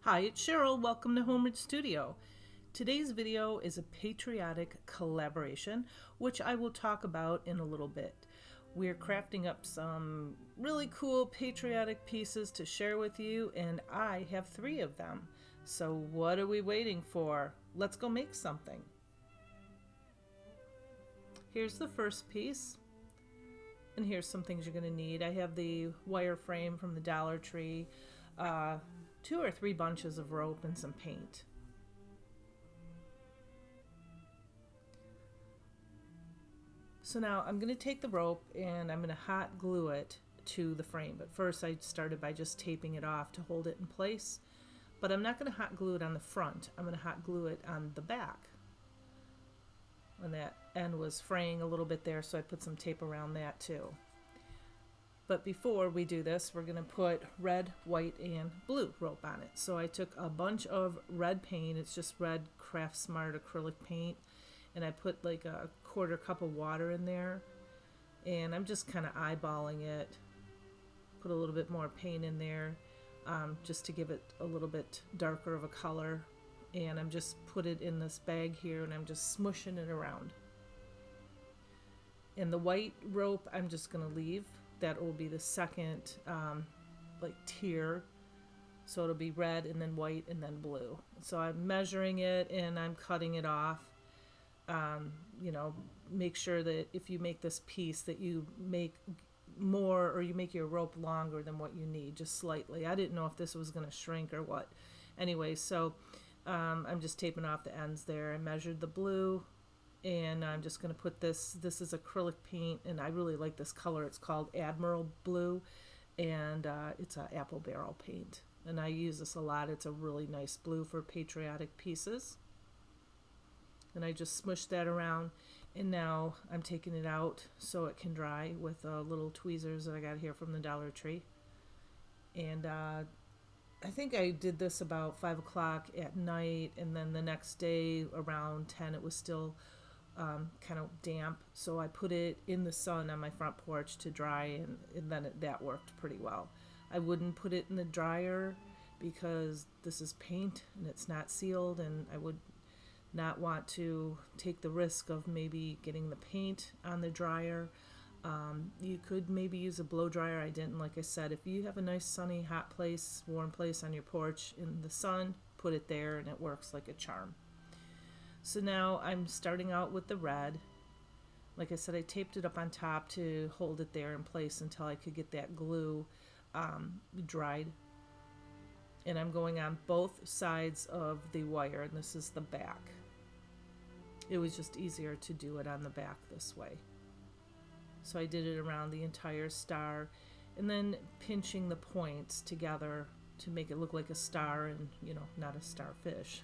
Hi, it's Cheryl. Welcome to Homeward Studio. Today's video is a patriotic collaboration, which I will talk about in a little bit. We're crafting up some really cool patriotic pieces to share with you, and I have 3 of them. So what are we waiting for? Let's go make something. Here's the first piece, and here's some things you're going to need. I have the wire frame from the Dollar Tree, 2 or 3 bunches of rope, and some paint. So now I'm going to take the rope and I'm going to hot glue it to the frame. But first I started by just taping it off to hold it in place. But I'm not going to hot glue it on the front. I'm going to hot glue it on the back. And that end was fraying a little bit there, so I put some tape around that too. But before we do this, we're going to put red, white, and blue rope on it. So I took a bunch of red paint. It's just red Craft Smart acrylic paint. And I put like a 1/4 cup of water in there. And I'm just kind of eyeballing it. Put a little bit more paint in there just to give it a little bit darker of a color. And I'm just put it in this bag here and I'm just smushing it around. And the white rope I'm just going to leave. That will be the second like tier. So it'll be red and then white and then blue. So I'm measuring it and I'm cutting it off. You know, make sure that if you make this piece that you make more, or you make your rope longer than what you need, just slightly. I didn't know if this was going to shrink or what. Anyway, so I'm just taping off the ends there. I measured the blue, and I'm just going to put this is acrylic paint, and I really like this color. It's called Admiral Blue, and it's an apple barrel paint, and I use this a lot. It's a really nice blue for patriotic pieces. And I just smushed that around, and now I'm taking it out so it can dry with little tweezers that I got here from the Dollar Tree. And I think I did this about 5 o'clock at night, and then the next day around 10 it was still kind of damp, so I put it in the sun on my front porch to dry, and then that worked pretty well. I wouldn't put it in the dryer because this is paint and it's not sealed, and I would not want to take the risk of maybe getting the paint on the dryer. You could maybe use a blow dryer. I didn't. Like I said, if you have a nice sunny hot place, warm place on your porch in the sun, put it there and it works like a charm. So now I'm starting out with the red. Like I said, I taped it up on top to hold it there in place until I could get that glue dried. And I'm going on both sides of the wire, and this is the back. It was just easier to do it on the back this way. So I did it around the entire star, and then pinching the points together to make it look like a star and, you know, not a starfish.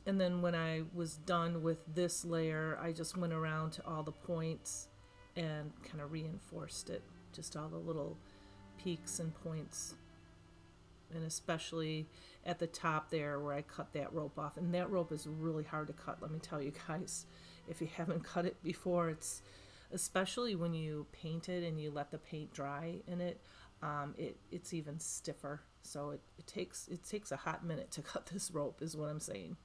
And then when I was done with this layer, I just went around to all the points and kind of reinforced it. Just all the little peaks and points. And especially at the top there where I cut that rope off. And that rope is really hard to cut, let me tell you guys. If you haven't cut it before, it's especially when you paint it and you let the paint dry in it, it's even stiffer. So it takes a hot minute to cut this rope, is what I'm saying.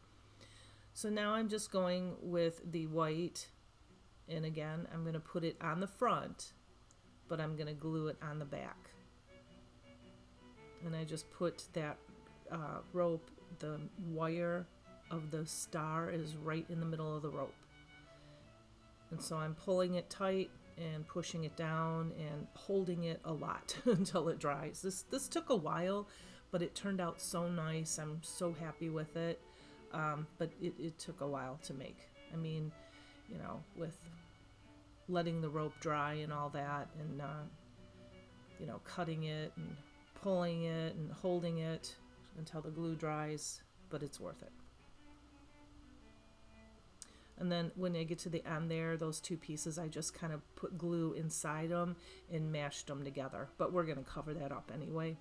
So now I'm just going with the white, and again I'm going to put it on the front, but I'm going to glue it on the back. And I just put that rope, the wire of the star is right in the middle of the rope. And so I'm pulling it tight and pushing it down and holding it a lot until it dries. This took a while, but it turned out so nice. I'm so happy with it. But it took a while to make. I mean, you know, with letting the rope dry and all that, and you know, cutting it and pulling it and holding it until the glue dries, but it's worth it. And then when I get to the end there, those 2 pieces, I just kind of put glue inside them and mashed them together, but we're going to cover that up anyway.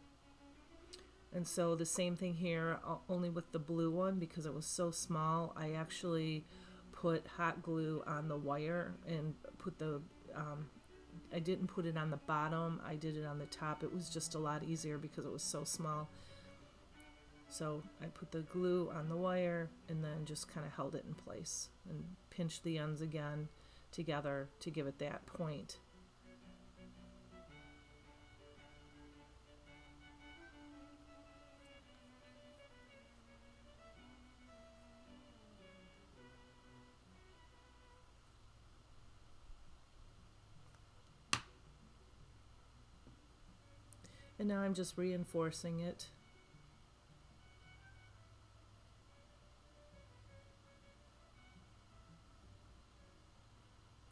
And so the same thing here, only with the blue one, because it was so small, I actually put hot glue on the wire and put the I didn't put it on the bottom, I did it on the top. It was just a lot easier because it was so small. So I put the glue on the wire and then just kind of held it in place and pinched the ends again together to give it that point. And now I'm just reinforcing it.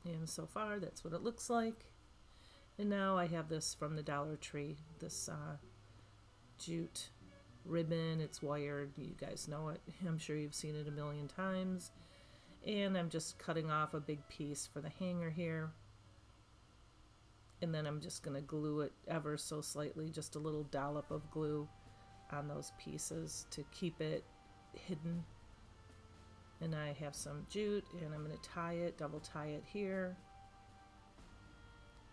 And so far, that's what it looks like. And now I have this from the Dollar Tree, this jute ribbon. It's wired. You guys know it. I'm sure you've seen it a million times. And I'm just cutting off a big piece for the hanger here. And then I'm just going to glue it ever so slightly, just a little dollop of glue on those pieces to keep it hidden. And I have some jute and I'm going to tie it, double tie it here.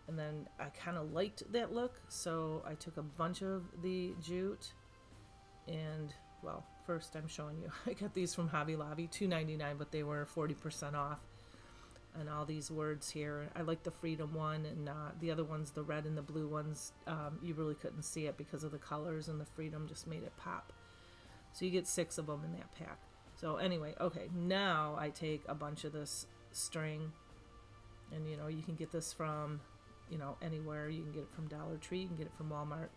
And then I kind of liked that look, so I took a bunch of the jute and, well, first I'm showing you, I got these from Hobby Lobby, $2.99, but they were 40% off. And all these words here. I like the Freedom one, and the other ones, the red and the blue ones, you really couldn't see it because of the colors, and the Freedom just made it pop. So you get 6 of them in that pack. So anyway, okay, now I take a bunch of this string, and you know, you can get this from, you know, anywhere. You can get it from Dollar Tree, you can get it from Walmart.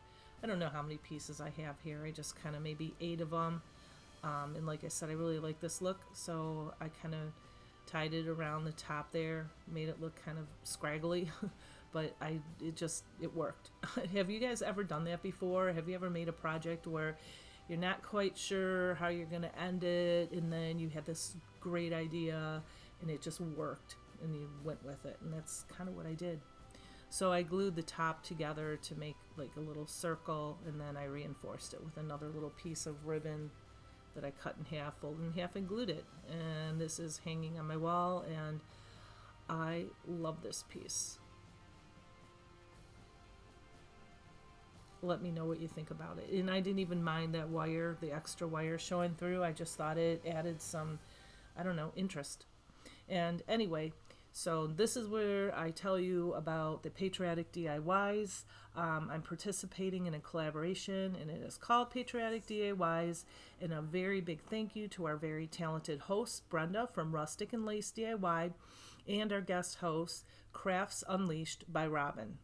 I don't know how many pieces I have here. I just kind of maybe 8 of them. And like I said, I really like this look, so I kind of tied it around the top there, made it look kind of scraggly, but it worked. Have you guys ever done that before? Have you ever made a project where you're not quite sure how you're going to end it, and then you had this great idea and it just worked and you went with it? And that's kind of what I did. So I glued the top together to make like a little circle, and then I reinforced it with another little piece of ribbon that I cut in half, folded in half, and glued it. And this is hanging on my wall, and I love this piece. Let me know what you think about it. And I didn't even mind that wire, the extra wire showing through. I just thought it added some, I don't know, interest. And anyway, so this is where I tell you about the Patriotic DIYs. I'm participating in a collaboration, and it is called Patriotic DIYs. And a very big thank you to our very talented host, Brenda from Rustic and Lace DIY, and our guest host, Crafts Unleashed by Robin.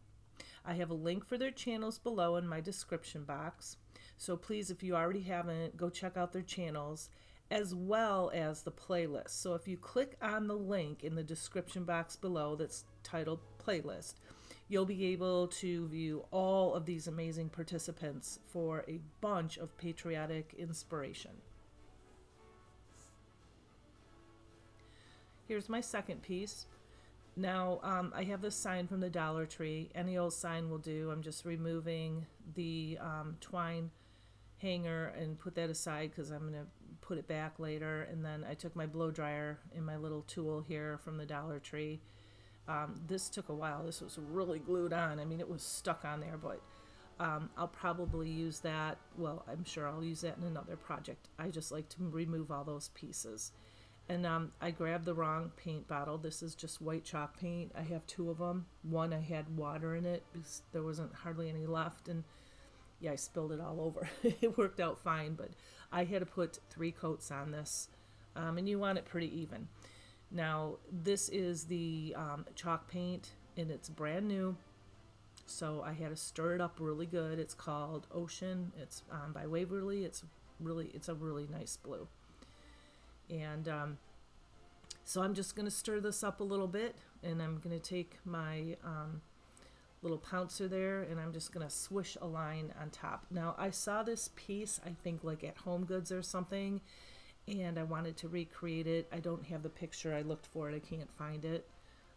I have a link for their channels below in my description box. So please, if you already haven't, go check out their channels, as well as the playlist. So if you click on the link in the description box below that's titled Playlist, you'll be able to view all of these amazing participants for a bunch of patriotic inspiration. Here's my second piece. Now, I have this sign from the Dollar Tree. Any old sign will do. I'm just removing the twine hanger and put that aside because I'm going to put it back later. And then I took my blow dryer and my little tool here from the Dollar Tree. This took a while. This was really glued on. I mean, it was stuck on there, but I'll probably use that. Well, I'm sure I'll use that in another project. I just like to remove all those pieces. And I grabbed the wrong paint bottle. This is just white chalk paint. I have 2 of them. One, I had water in it because there wasn't hardly any left. And yeah, I spilled it all over. It worked out fine, but I had to put 3 coats on this. And you want it pretty even. Now, this is the chalk paint, and it's brand new. So I had to stir it up really good. It's called Ocean. It's by Waverly. It's a really nice blue. And so I'm just going to stir this up a little bit, and I'm going to take my little pouncer there, and I'm just going to swish a line on top. Now, I saw this piece, I think like at Home Goods or something, and I wanted to recreate it. I don't have the picture. I looked for it. I can't find it.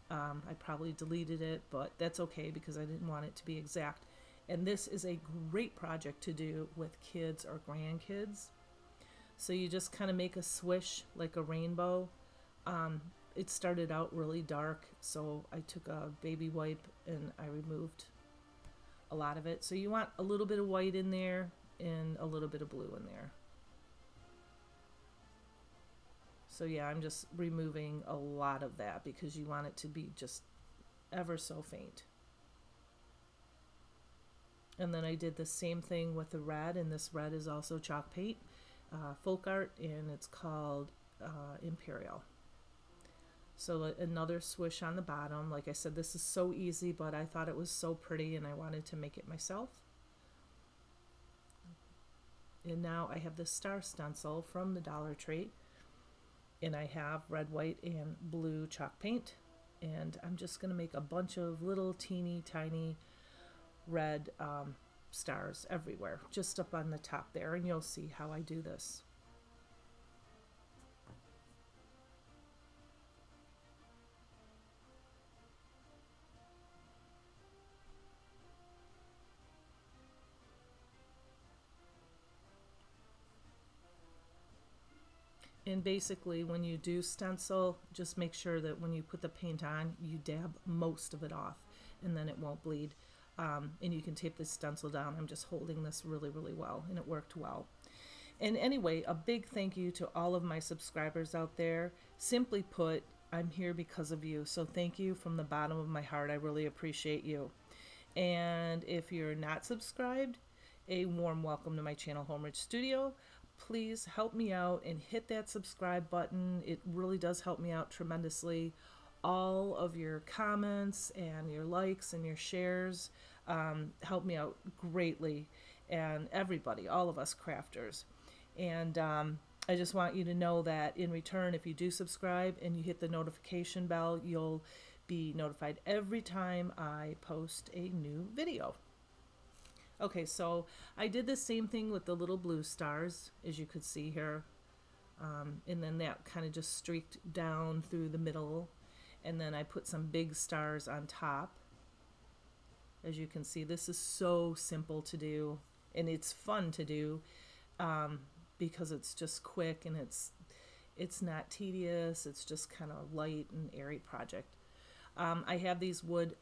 I probably deleted it, but that's okay because I didn't want it to be exact. And this is a great project to do with kids or grandkids. So you just kind of make a swish like a rainbow. It started out really dark, so I took a baby wipe and I removed a lot of it. So you want a little bit of white in there and a little bit of blue in there. So yeah, I'm just removing a lot of that because you want it to be just ever so faint. And then I did the same thing with the red, and this red is also chalk paint, folk art, and it's called Imperial. So another swish on the bottom. Like I said, this is so easy, but I thought it was so pretty and I wanted to make it myself. And now I have this star stencil from the Dollar Tree, and I have red, white, and blue chalk paint, and I'm just going to make a bunch of little teeny tiny red stars everywhere, just up on the top there, and you'll see how I do this. And basically, when you do stencil, just make sure that when you put the paint on, you dab most of it off, and then it won't bleed. And you can tape this stencil down. I'm just holding this really, really well, and it worked well. And anyway, a big thank you to all of my subscribers out there. Simply put, I'm here because of you. So thank you from the bottom of my heart. I really appreciate you. And if you're not subscribed, a warm welcome to my channel, Home Rich Studio. Please help me out and hit that subscribe button. It really does help me out tremendously. All of your comments and your likes and your shares help me out greatly, and everybody, all of us crafters. And I just want you to know that in return, if you do subscribe and you hit the notification bell, you'll be notified every time I post a new video. Okay, so I did the same thing with the little blue stars, as you could see here. And then that kind of just streaked down through the middle. And then I put some big stars on top. As you can see, this is so simple to do, and it's fun to do because it's just quick and it's not tedious. It's just kind of light and airy project. I have these wood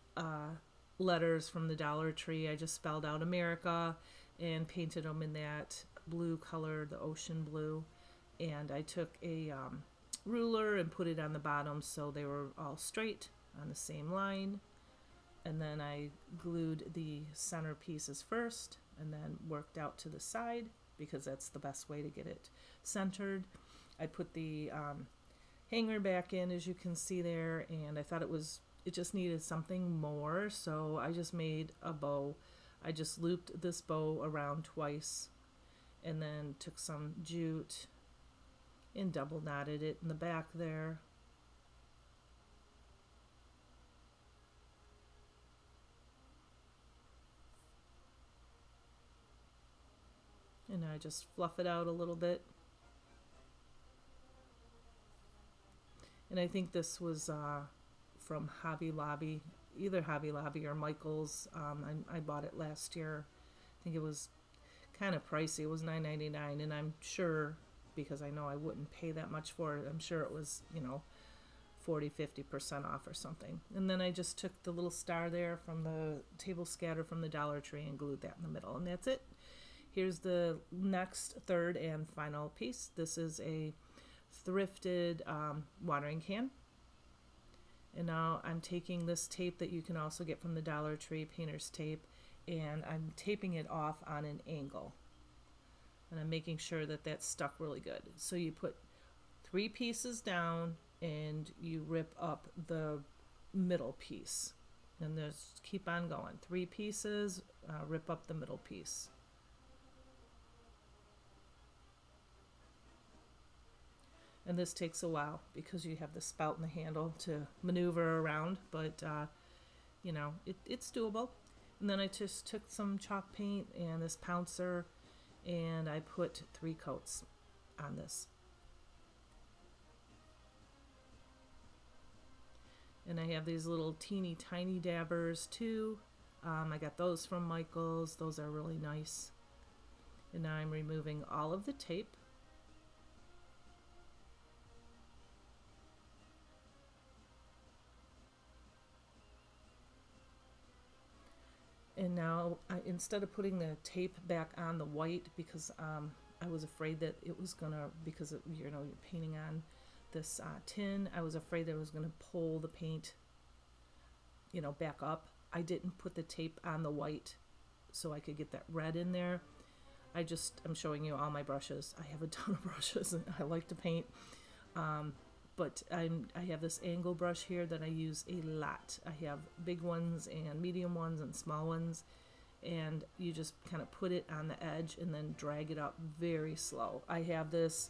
letters from the Dollar Tree. I just spelled out America and painted them in that blue color, the ocean blue. And I took a ruler and put it on the bottom so they were all straight on the same line. And then I glued the center pieces first and then worked out to the side because that's the best way to get it centered. I put the hanger back in, as you can see there, and I thought it just needed something more, so I just made a bow. I just looped this bow around twice and then took some jute and double knotted it in the back there. And I just fluff it out a little bit. And I think this was from Hobby Lobby, either Hobby Lobby or Michael's. I bought it last year. I think it was kind of pricey. It was $9.99, and I'm sure, because I know I wouldn't pay that much for it, I'm sure it was, 40-50% off or something. And then I just took the little star there from the table scatter from the Dollar Tree and glued that in the middle, and that's it. Here's the next, third, and final piece. This is a thrifted watering can. And now I'm taking this tape that you can also get from the Dollar Tree, painter's tape, and I'm taping it off on an angle. And I'm making sure that that's stuck really good. So you put 3 pieces down and you rip up the middle piece. And just keep on going. 3 pieces, rip up the middle piece. And this takes a while because you have the spout and the handle to maneuver around, but it's doable. And then I just took some chalk paint and this pouncer, and I put 3 coats on this. And I have these little teeny tiny dabbers too. I got those from Michael's. Those are really nice. And now I'm removing all of the tape. And now, instead of putting the tape back on the white, because I was afraid that it was gonna, because of, you know, you're painting on this tin, I was afraid that it was gonna pull the paint, you know, back up. I didn't put the tape on the white so I could get that red in there. I'm showing you all my brushes. I have a ton of brushes and I like to paint. But I have this angle brush here that I use a lot. I have big ones and medium ones and small ones. And you just kind of put it on the edge and then drag it up very slow. I have this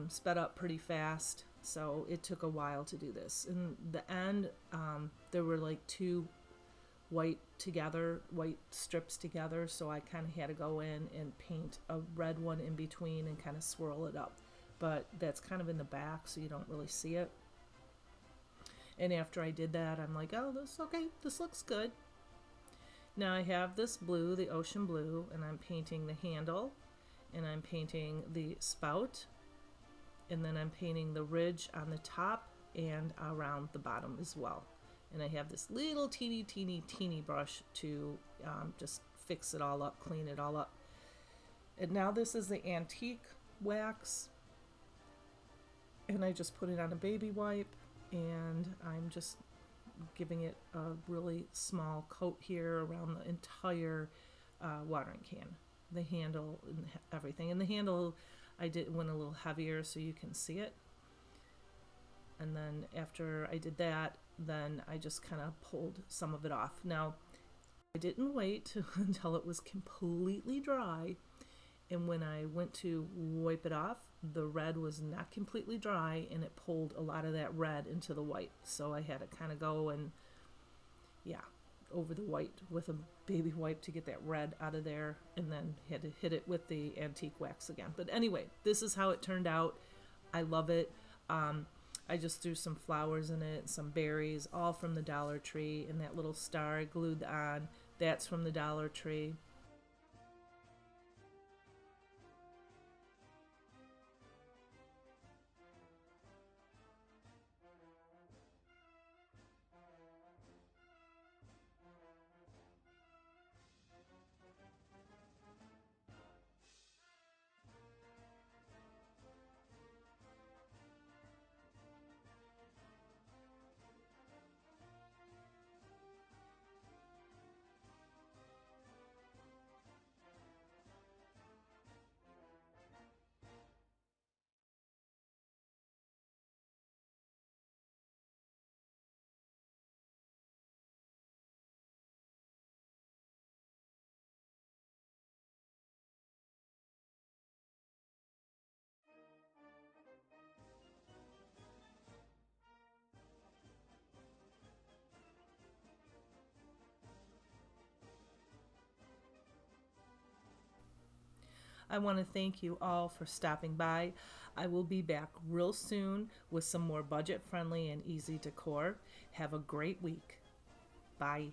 sped up pretty fast, so it took a while to do this. In the end, there were like two white strips together, so I kind of had to go in and paint a red one in between and kind of swirl it up. But that's kind of in the back, so you don't really see it. And after I did that, I'm like, oh, this looks good. Now I have this blue, the ocean blue, and I'm painting the handle, and I'm painting the spout, and then I'm painting the ridge on the top and around the bottom as well. And I have this little teeny brush to just fix it all up, clean it all up. And now this is the antique wax, and I just put it on a baby wipe, and I'm just giving it a really small coat here around the entire watering can, the handle and everything. And the handle went a little heavier so you can see it. And then after I did that, then I just kind of pulled some of it off. Now, I didn't wait until it was completely dry, and when I went to wipe it off, the red was not completely dry, and it pulled a lot of that red into the white. So I had to kind of go and, over the white with a baby wipe to get that red out of there, and then had to hit it with the antique wax again. But anyway, this is how it turned out. I love it. I just threw some flowers in it, some berries, all from the Dollar Tree, and that little star I glued on, that's from the Dollar Tree. I want to thank you all for stopping by. I will be back real soon with some more budget friendly and easy decor. Have a great week. Bye.